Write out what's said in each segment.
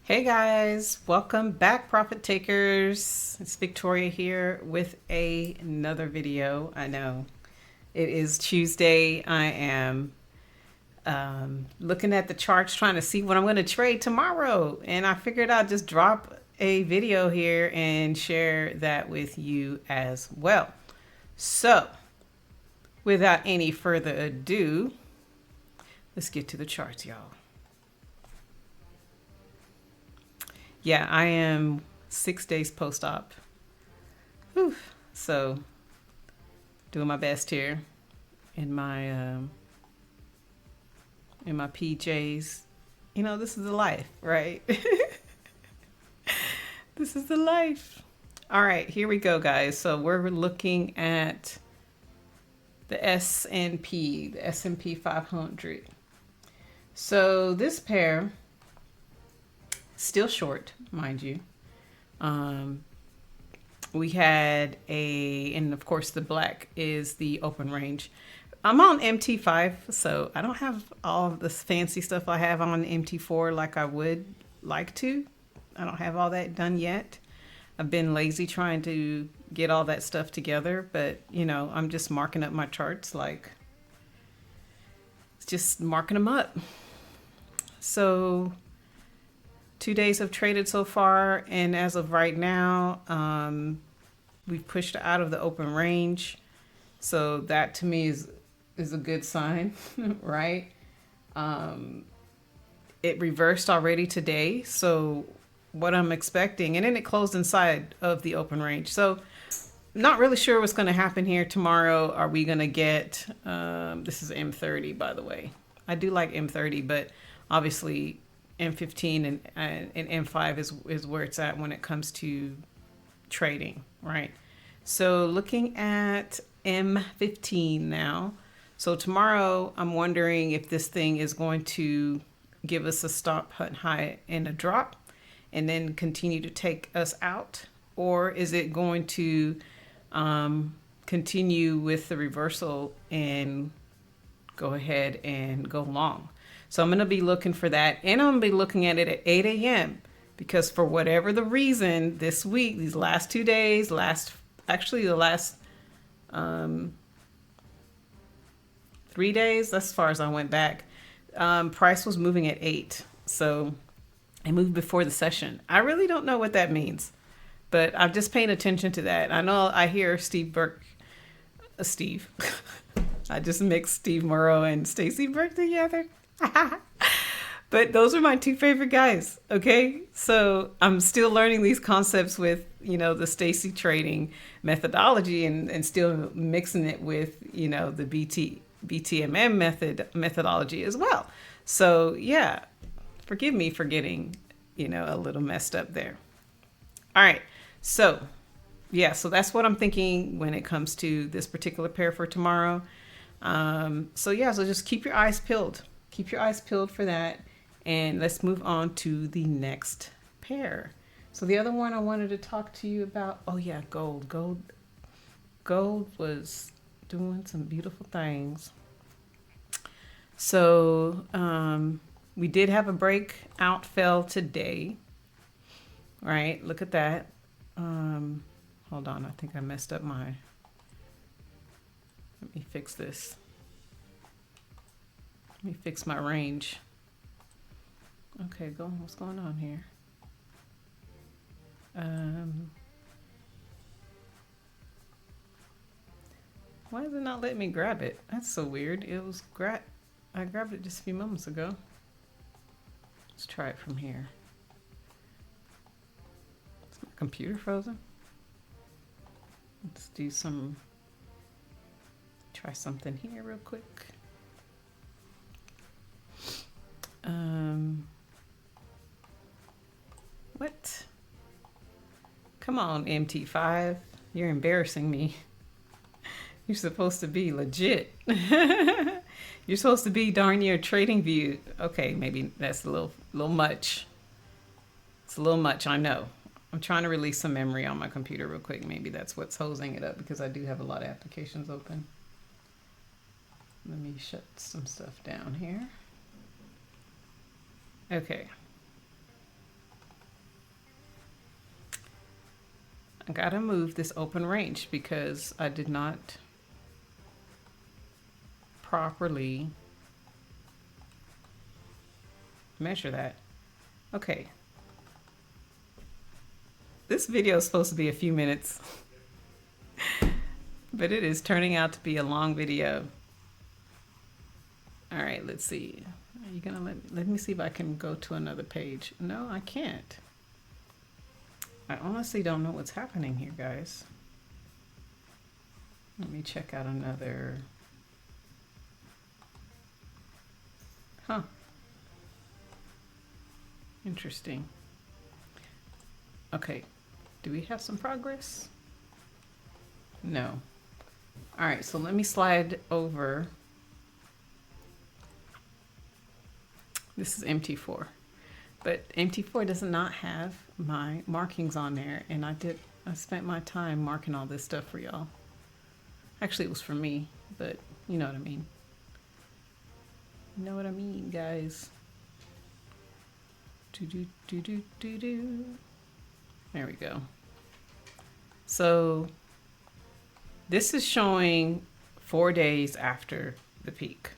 Hey guys, welcome back, profit takers. It's Victoria here with another video. I know it is Tuesday. I am looking at the charts trying to see what I'm going to trade tomorrow, and I figured I'd just drop a video here and share that with you as well. So without any further ado, let's get to the charts, y'all. Yeah, I am 6 days post-op. So doing my best here in my PJs. You know, this is the life, right? This is the life. All right, here we go, guys. So we're looking at the S&P, the S&P 500. So this pair, still short, mind you. We had and of course the black is the open range. I'm on MT5, so I don't have all of this fancy stuff I have on MT4 like I would like to. I don't have all that done yet. I've been lazy trying to get all that stuff together, but you know, I'm just marking up my charts, like just marking them up. So 2 days have traded so far, and as of right now, we've pushed out of the open range. So that to me is a good sign, right? It reversed already today. So what I'm expecting, and then it closed inside of the open range. So not really sure what's going to happen here tomorrow. Are we going to get, this is M30, by the way. I do like M30, but obviously M15 and M5 is where it's at when it comes to trading, right? So looking at M15 now. So tomorrow, I'm wondering if this thing is going to give us a stop high and a drop and then continue to take us out, or is it going to continue with the reversal and go ahead and go long? So I'm going to be looking for that, and I'm going to be looking at it at 8 a.m. because for whatever the reason, this week, these last 2 days, the last 3 days, as far as I went back, price was moving at 8. So it moved before the session. I really don't know what that means, but I'm just paying attention to that. I know I hear Steve. I just mixed Steve Morrow and Stacy Burke together. But those are my two favorite guys. Okay. So I'm still learning these concepts with, you know, the Stacy trading methodology and still mixing it with, you know, the BTMM methodology as well. So yeah, forgive me for getting, you know, a little messed up there. All right. So yeah, so that's what I'm thinking when it comes to this particular pair for tomorrow. So yeah, so just keep your eyes peeled. Keep your eyes peeled for that. And let's move on to the next pair. So the other one I wanted to talk to you about, oh yeah, gold. Gold was doing some beautiful things. So we did have a breakout fell today, right? Look at that. Hold on, I think I messed up let me fix this. Let me fix my range. Okay, what's going on here? Why is it not letting me grab it? That's so weird. I grabbed it just a few moments ago. Let's try it from here. Is my computer frozen? Let's try something here real quick. What? Come on, MT5. You're embarrassing me. You're supposed to be legit. You're supposed to be darn near trading view. Okay, maybe that's a little much. It's a little much, I know. I'm trying to release some memory on my computer real quick. Maybe that's what's hosing it up because I do have a lot of applications open. Let me shut some stuff down here. Okay. I gotta move this open range because I did not properly measure that. Okay. This video is supposed to be a few minutes, but it is turning out to be a long video. All right, let's see. Are you gonna let me see if I can go to another page? No, I can't. I honestly don't know what's happening here, guys. Let me check out another. Huh. Interesting. Okay. Do we have some progress? No. All right, so let me slide over. This is MT4, but MT4 does not have my markings on there, and I spent my time marking all this stuff for y'all. Actually, it was for me, but you know what I mean. You know what I mean, guys. There we go. So this is showing 4 days after the peak.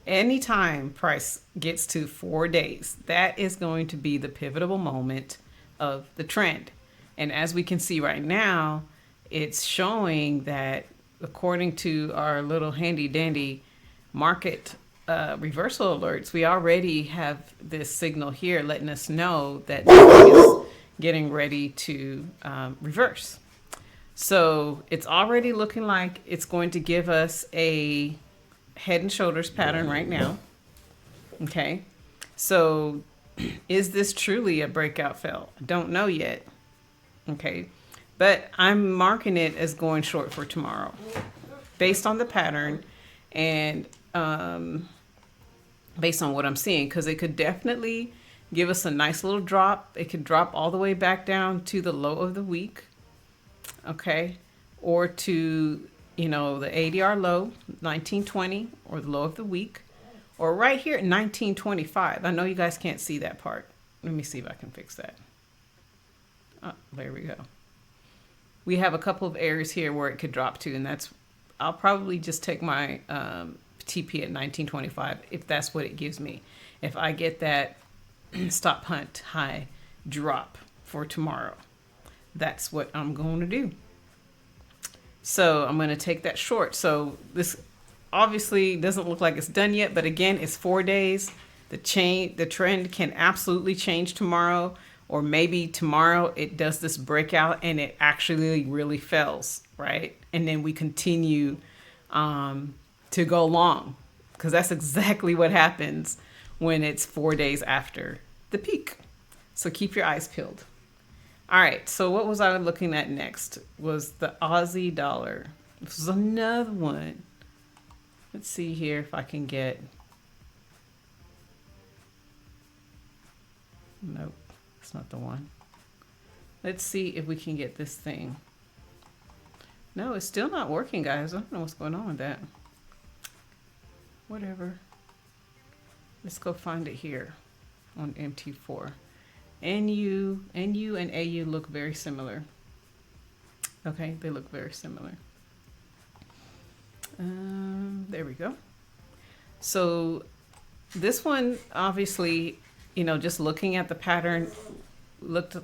Anytime price gets to 4 days, that is going to be the pivotal moment of the trend. And as we can see right now, it's showing that according to our little handy dandy market reversal alerts, we already have this signal here letting us know that is getting ready to reverse. So it's already looking like it's going to give us a head and shoulders pattern right now. Okay, so is this truly a breakout fail? I don't know yet. Okay, but I'm marking it as going short for tomorrow based on the pattern and based on what I'm seeing, because it could definitely give us a nice little drop. It could drop all the way back down to the low of the week. Okay, or to, you know, the ADR low, 1920, or the low of the week, or right here at 1925. I know you guys can't see that part. Let me see if I can fix that. Oh, there we go. We have a couple of areas here where it could drop to, and that's, I'll probably just take my TP at 1925 if that's what it gives me. If I get that stop hunt high drop for tomorrow, that's what I'm going to do. So I'm going to take that short. So this obviously doesn't look like it's done yet, but again, it's 4 days. The trend can absolutely change tomorrow, or maybe tomorrow it does this breakout and it actually really fails, right? And then we continue to go long, because that's exactly what happens when it's 4 days after the peak. So keep your eyes peeled. All right, so what was I looking at next? Was the Aussie dollar. This is another one. Let's see here if I can get. Nope, it's not the one. Let's see if we can get this thing. No, it's still not working, guys. I don't know what's going on with that. Whatever. Let's go find it here on MT4. NU and AU look very similar. Okay, they look very similar. There we go. So this one, obviously, you know, just looking at the pattern,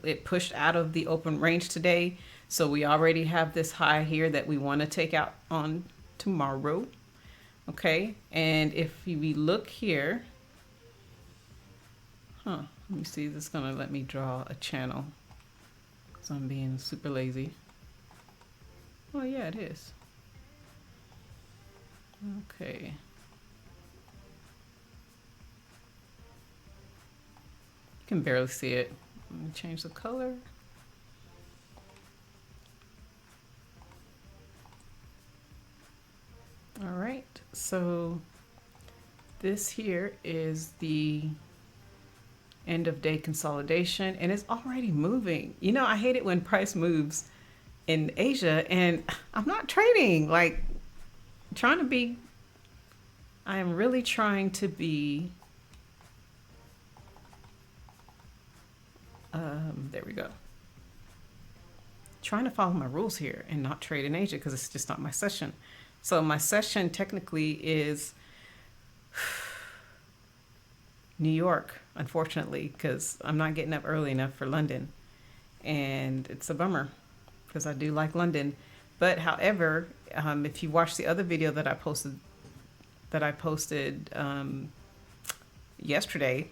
it pushed out of the open range today. So we already have this high here that we want to take out on tomorrow. Okay, and if we look here, let me see, this is gonna let me draw a channel because I'm being super lazy. Oh yeah, it is. Okay. You can barely see it. Let me change the color. All right, so this here is the end of day consolidation, and it's already moving. You know, I hate it when price moves in Asia and I'm not trading, like I am really trying to be, there we go. trying to follow my rules here and not trade in Asia because it's just not my session. So my session technically is New York, unfortunately, because I'm not getting up early enough for London. And it's a bummer because I do like London. But however, if you watch the other video that I posted yesterday,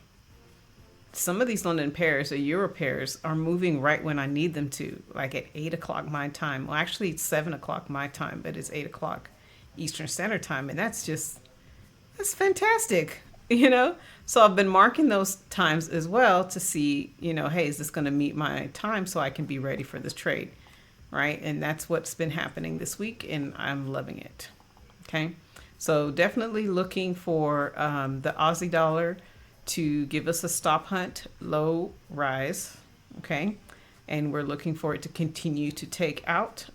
some of these London pairs or Euro pairs are moving right when I need them to, like at 8 o'clock my time. Well, actually it's 7 o'clock my time, but it's 8 o'clock Eastern Standard Time. And that's fantastic, you know? So I've been marking those times as well to see, you know, hey, is this going to meet my time so I can be ready for this trade, right? And that's what's been happening this week, and I'm loving it. Okay. So definitely looking for the Aussie dollar to give us a stop hunt, low rise, okay? And we're looking for it to continue to take out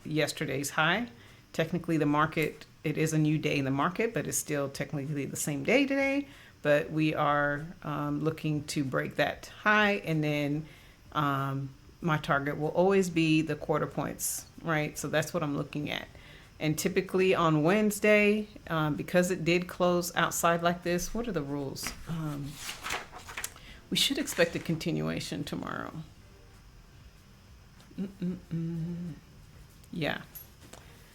yesterday's high. Technically the market, it is a new day in the market, but it's still technically the same day today. But we are looking to break that high, and then my target will always be the quarter points, right? So that's what I'm looking at. And typically on Wednesday, because it did close outside like this, what are the rules? We should expect a continuation tomorrow. Yeah.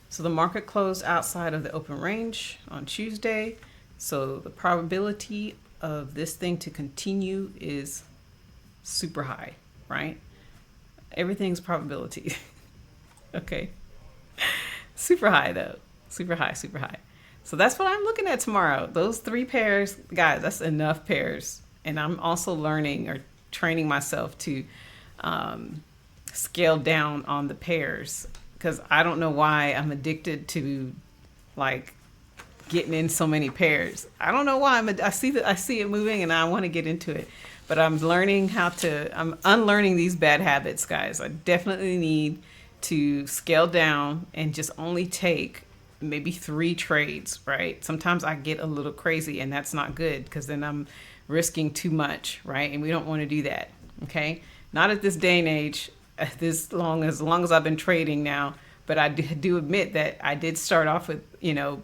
So the market closed outside of the open range on Tuesday. So the probability of this thing to continue is super high, right? Everything's probability. Okay. Super high though. Super high, super high. So that's what I'm looking at tomorrow. Those 3 pairs, guys, that's enough pairs. And I'm also learning or training myself to scale down on the pairs, because I don't know why I'm addicted to like getting in so many pairs. I don't know why. I see it moving and I want to get into it, but I'm unlearning these bad habits, guys. I definitely need to scale down and just only take maybe 3 trades, right? Sometimes I get a little crazy, and that's not good because then I'm risking too much, right? And we don't want to do that, okay? Not at this day and age, as long as I've been trading now. But I do admit that I did start off with, you know,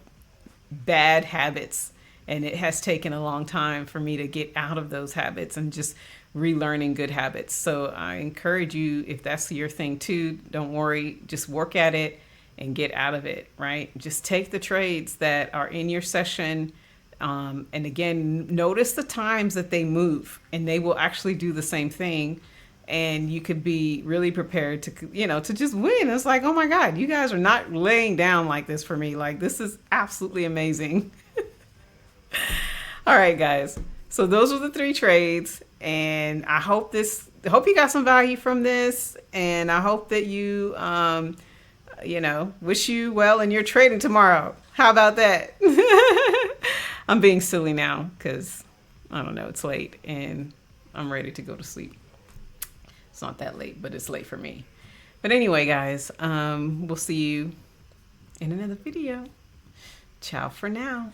bad habits, and it has taken a long time for me to get out of those habits and just relearning good habits. So I encourage you, if that's your thing too, don't worry, just work at it and get out of it, right? Just take the trades that are in your session. And again, notice the times that they move, and they will actually do the same thing. And you could be really prepared to, you know, to just win. It's like, oh my God, you guys are not laying down like this for me. Like, this is absolutely amazing. All right, guys. So those are the 3 trades. And I hope you got some value from this. And I hope that you, you know, wish you well in your trading tomorrow. How about that? I'm being silly now because I don't know, it's late and I'm ready to go to sleep. It's not that late, but it's late for me. But anyway, guys, we'll see you in another video. Ciao for now.